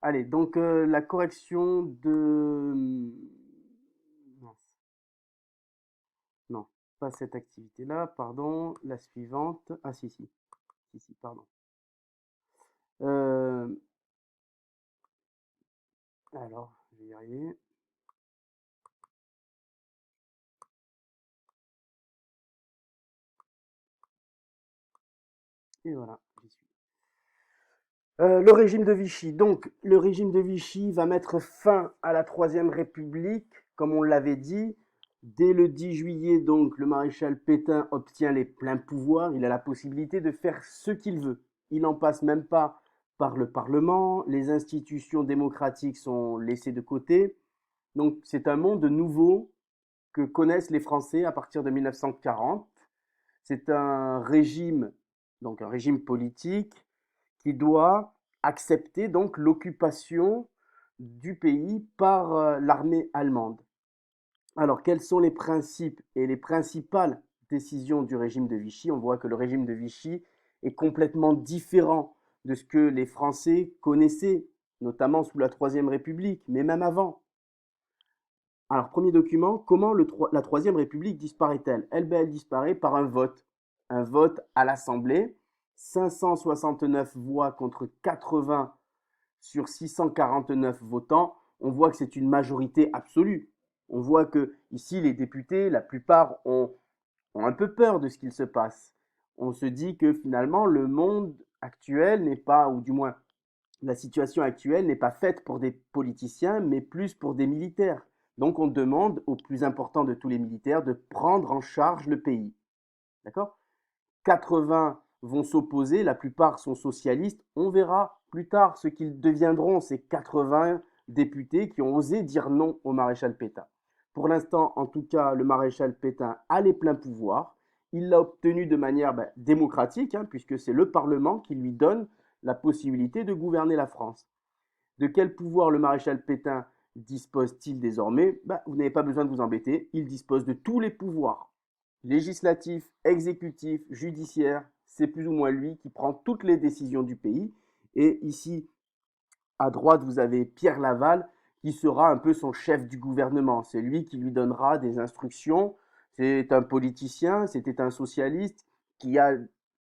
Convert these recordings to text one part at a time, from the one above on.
Allez, donc la correction de... Non, non, pas cette activité-là, pardon. La suivante. Ah si, si, si, si, pardon. Euh, alors, je vais y arriver. Et voilà, j'y suis. Le régime de Vichy. Donc, le régime de Vichy va mettre fin à la Troisième République, comme on l'avait dit. Dès le 10 juillet, donc, le maréchal Pétain obtient les pleins pouvoirs. Il a la possibilité de faire ce qu'il veut. Il n'en passe même pas par le Parlement. Les institutions démocratiques sont laissées de côté. Donc, c'est un monde nouveau que connaissent les Français à partir de 1940. C'est un régime, donc un régime politique, qui doit accepter donc l'occupation du pays par l'armée allemande. Alors, quels sont les principes et les principales décisions du régime de Vichy? On voit que le régime de Vichy est complètement différent de ce que les Français connaissaient, notamment sous la Troisième République, mais même avant. Alors, premier document, comment la Troisième République disparaît-elle? Elle disparaît par un vote à l'Assemblée, 569 voix contre 80 sur 649 votants. On voit que c'est une majorité absolue. On voit que ici, les députés, la plupart ont un peu peur de ce qu'il se passe. On se dit que finalement, le monde actuel n'est pas, ou du moins la situation actuelle n'est pas faite pour des politiciens, mais plus pour des militaires. Donc on demande au plus important de tous les militaires de prendre en charge le pays. D'accord? 80 vont s'opposer, la plupart sont socialistes. On verra plus tard ce qu'ils deviendront, ces 80 députés qui ont osé dire non au maréchal Pétain. Pour l'instant, en tout cas, le maréchal Pétain a les pleins pouvoirs. Il l'a obtenu de manière démocratique, puisque c'est le Parlement qui lui donne la possibilité de gouverner la France. De quel pouvoir le maréchal Pétain dispose-t-il désormais? Vous n'avez pas besoin de vous embêter, il dispose de tous les pouvoirs. Législatif, exécutif, judiciaire, c'est plus ou moins lui qui prend toutes les décisions du pays. Et ici, à droite, vous avez Pierre Laval, qui sera un peu son chef du gouvernement. C'est lui qui lui donnera des instructions. C'est un politicien, c'était un socialiste qui a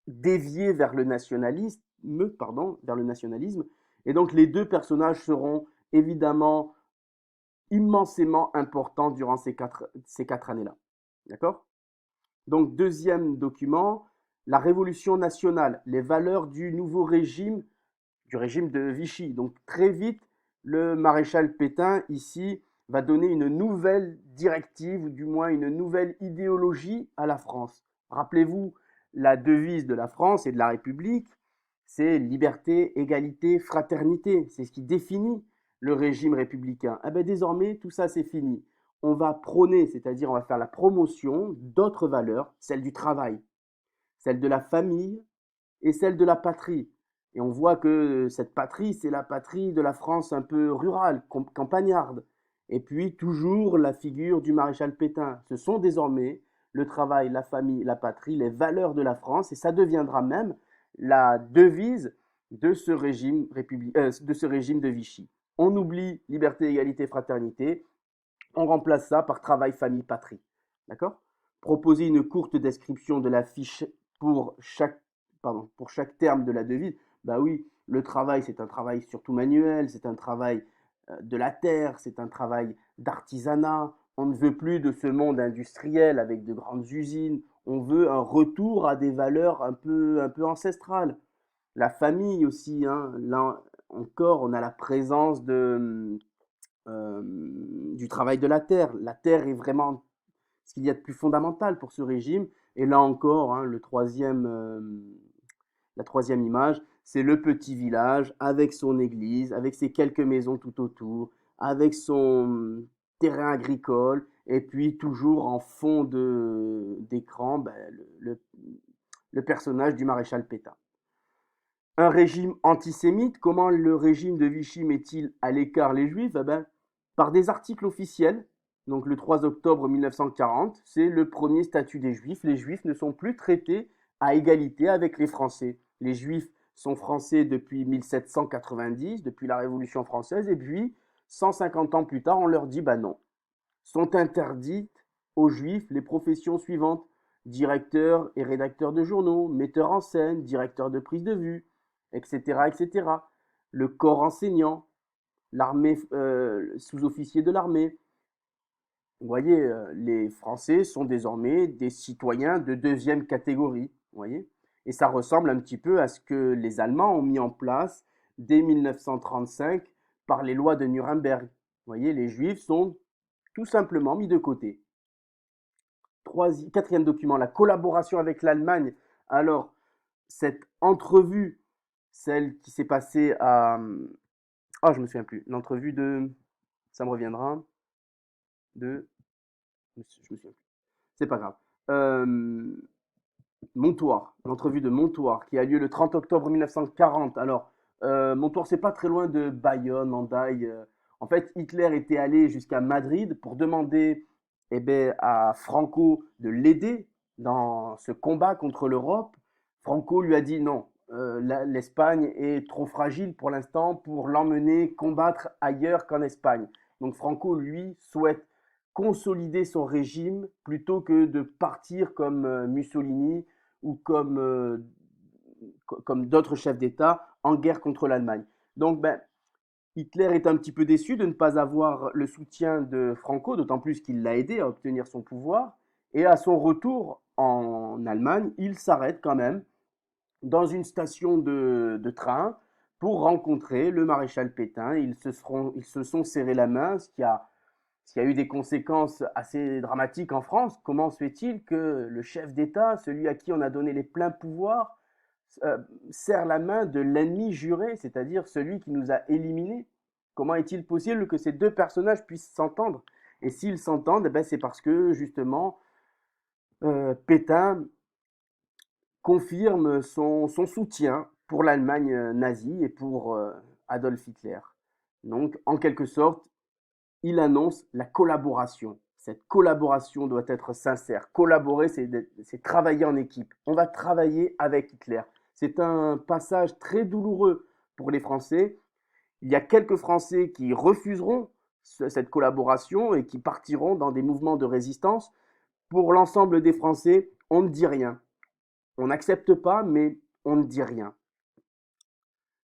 dévié vers le nationalisme, vers le nationalisme. Et donc les deux personnages seront évidemment immensément importants durant ces quatre années-là. D'accord? Donc deuxième document, la Révolution nationale, les valeurs du régime de Vichy. Donc très vite, le maréchal Pétain, ici, va donner une nouvelle directive, ou du moins une nouvelle idéologie à la France. Rappelez-vous, la devise de la France et de la République, c'est liberté, égalité, fraternité. C'est ce qui définit le régime républicain. Désormais, tout ça, c'est fini. On va prôner, c'est-à-dire on va faire la promotion d'autres valeurs, celle du travail, celle de la famille et celle de la patrie. Et on voit que cette patrie, c'est la patrie de la France un peu rurale, campagnarde. Et puis toujours la figure du maréchal Pétain. Ce sont désormais le travail, la famille, la patrie, les valeurs de la France, et ça deviendra même la devise de ce régime de Vichy. On oublie liberté, égalité, fraternité, on remplace ça par travail, famille, patrie. D'accord? Proposer une courte description de la fiche pour chaque, pour chaque terme de la devise. Bah oui, le travail, c'est un travail surtout manuel, c'est un travail de la terre, c'est un travail d'artisanat. On ne veut plus de ce monde industriel avec de grandes usines. On veut un retour à des valeurs un peu ancestrales. La famille aussi, hein. Là encore, on a la présence du travail de la terre. La terre est vraiment ce qu'il y a de plus fondamental pour ce régime. Et là encore, hein, la troisième image, c'est le petit village avec son église, avec ses quelques maisons tout autour, avec son terrain agricole, et puis toujours en fond d'écran, le personnage du maréchal Pétain. Un régime antisémite, comment le régime de Vichy met-il à l'écart les juifs? Par des articles officiels. Donc le 3 octobre 1940, c'est le premier statut des juifs. Les juifs ne sont plus traités à égalité avec les Français. Les juifs sont français depuis 1790, depuis la Révolution française, et puis 150 ans plus tard, on leur dit bah non, sont interdites aux juifs les professions suivantes: directeur et rédacteur de journaux, metteur en scène, directeur de prise de vue, etc., etc. Le corps enseignant, l'armée, sous-officier de l'armée. Vous voyez, les Français sont désormais des citoyens de deuxième catégorie. Vous voyez, et ça ressemble un petit peu à ce que les Allemands ont mis en place dès 1935 par les lois de Nuremberg. Vous voyez, les Juifs sont tout simplement mis de côté. Quatrième document, la collaboration avec l'Allemagne. Alors, cette entrevue, celle qui s'est passée à... Ah, je me souviens plus. L'entrevue de... Ça me reviendra. Je me souviens plus. C'est pas grave. Euh, Montoire, l'entrevue de Montoire, qui a lieu le 30 octobre 1940. Alors, Montoire, c'est pas très loin de Bayonne, Hendaye. En fait, Hitler était allé jusqu'à Madrid pour demander eh ben, à Franco de l'aider dans ce combat contre l'Europe. Franco lui a dit non, l'Espagne est trop fragile pour l'instant pour l'emmener combattre ailleurs qu'en Espagne. Donc Franco, lui, souhaite consolider son régime plutôt que de partir comme Mussolini ou comme d'autres chefs d'État en guerre contre l'Allemagne. Donc, ben, Hitler est un petit peu déçu de ne pas avoir le soutien de Franco, d'autant plus qu'il l'a aidé à obtenir son pouvoir. Et à son retour en Allemagne, il s'arrête quand même dans une station de train pour rencontrer le maréchal Pétain. Ils se sont serrés la main, ce qui a eu des conséquences assez dramatiques en France. Comment se fait-il que le chef d'État, celui à qui on a donné les pleins pouvoirs, euh, serre la main de l'ennemi juré, c'est-à-dire celui qui nous a éliminés? Comment est-il possible que ces deux personnages puissent s'entendre? Et s'ils s'entendent, eh ben c'est parce que justement Pétain confirme son soutien pour l'Allemagne nazie et pour Adolf Hitler. Donc, en quelque sorte, il annonce la collaboration. Cette collaboration doit être sincère. Collaborer, c'est travailler en équipe. On va travailler avec Hitler. C'est un passage très douloureux pour les Français. Il y a quelques Français qui refuseront cette collaboration et qui partiront dans des mouvements de résistance. Pour l'ensemble des Français, on ne dit rien. On n'accepte pas, mais on ne dit rien.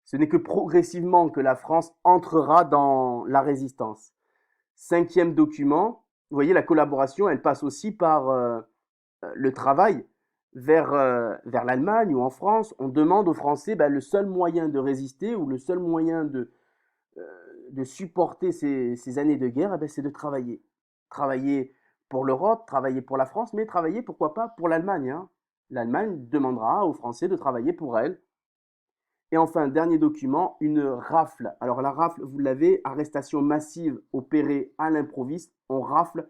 Ce n'est que progressivement que la France entrera dans la résistance. Cinquième document, vous voyez, la collaboration, elle passe aussi par le travail vers l'Allemagne ou en France. On demande aux Français ben, le seul moyen de résister ou le seul moyen de supporter ces années de guerre, eh ben, c'est de travailler. Travailler pour l'Europe, travailler pour la France, mais travailler, pourquoi pas, pour l'Allemagne. Hein. L'Allemagne demandera aux Français de travailler pour elle. Et enfin, dernier document, une rafle. Alors la rafle, vous l'avez, arrestation massive opérée à l'improviste. On rafle,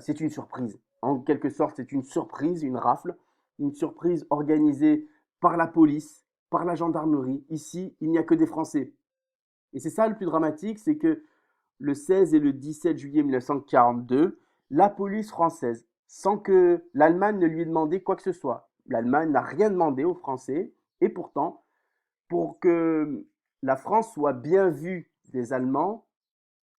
c'est une surprise. En quelque sorte, c'est une surprise, une rafle. Une surprise organisée par la police, par la gendarmerie. Ici, il n'y a que des Français. Et c'est ça le plus dramatique, c'est que le 16 et le 17 juillet 1942, la police française, sans que l'Allemagne ne lui ait demandé quoi que ce soit, l'Allemagne n'a rien demandé aux Français, et pourtant, pour que la France soit bien vue des Allemands,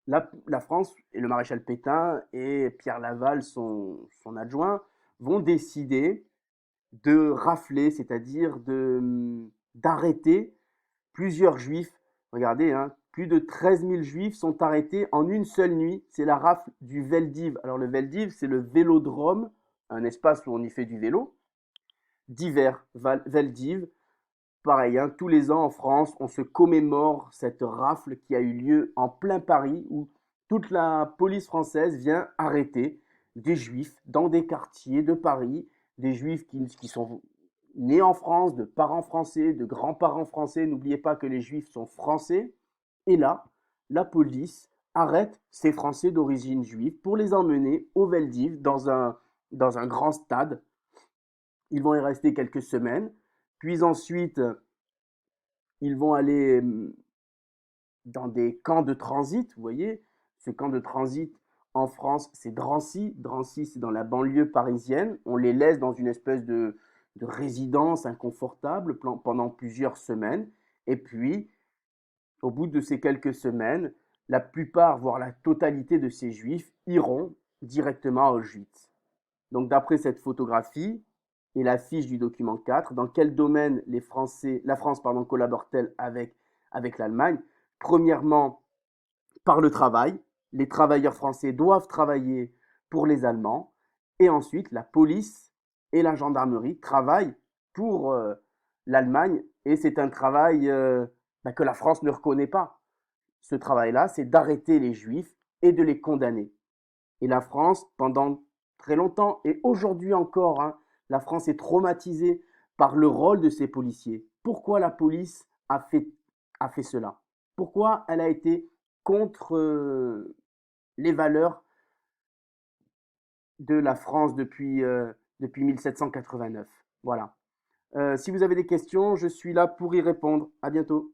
la France et le maréchal Pétain et Pierre Laval, son adjoint, vont décider de rafler, c'est-à-dire d'arrêter plusieurs juifs. Regardez, hein, plus de 13 000 juifs sont arrêtés en une seule nuit. C'est la rafle du Veldiv. Alors le Veldiv, c'est le vélodrome, un espace où on y fait du vélo, d'hiver. Veldiv, pareil, hein, tous les ans en France, on se commémore cette rafle qui a eu lieu en plein Paris, où toute la police française vient arrêter des juifs dans des quartiers de Paris, des juifs qui sont nés en France, de parents français, de grands-parents français. N'oubliez pas que les juifs sont français. Et là, la police arrête ces Français d'origine juive pour les emmener au Veldiv dans un grand stade. Ils vont y rester quelques semaines. Puis ensuite, ils vont aller dans des camps de transit. Vous voyez, ce camp de transit en France, c'est Drancy. Drancy, c'est dans la banlieue parisienne. On les laisse dans une espèce de résidence inconfortable pendant plusieurs semaines. Et puis, au bout de ces quelques semaines, la plupart, voire la totalité de ces juifs iront directement à Auschwitz. Donc d'après cette photographie et la fiche du document 4, dans quel domaine la France collabore-t-elle avec l'Allemagne? Premièrement, par le travail. Les travailleurs français doivent travailler pour les Allemands. Et ensuite, la police et la gendarmerie travaillent pour l'Allemagne. Et c'est un travail que la France ne reconnaît pas. Ce travail-là, c'est d'arrêter les juifs et de les condamner. Et la France, pendant très longtemps, et aujourd'hui encore, hein, la France est traumatisée par le rôle de ces policiers. Pourquoi la police a fait cela? Pourquoi elle a été contre les valeurs de la France depuis 1789? Voilà. Si vous avez des questions, je suis là pour y répondre. À bientôt.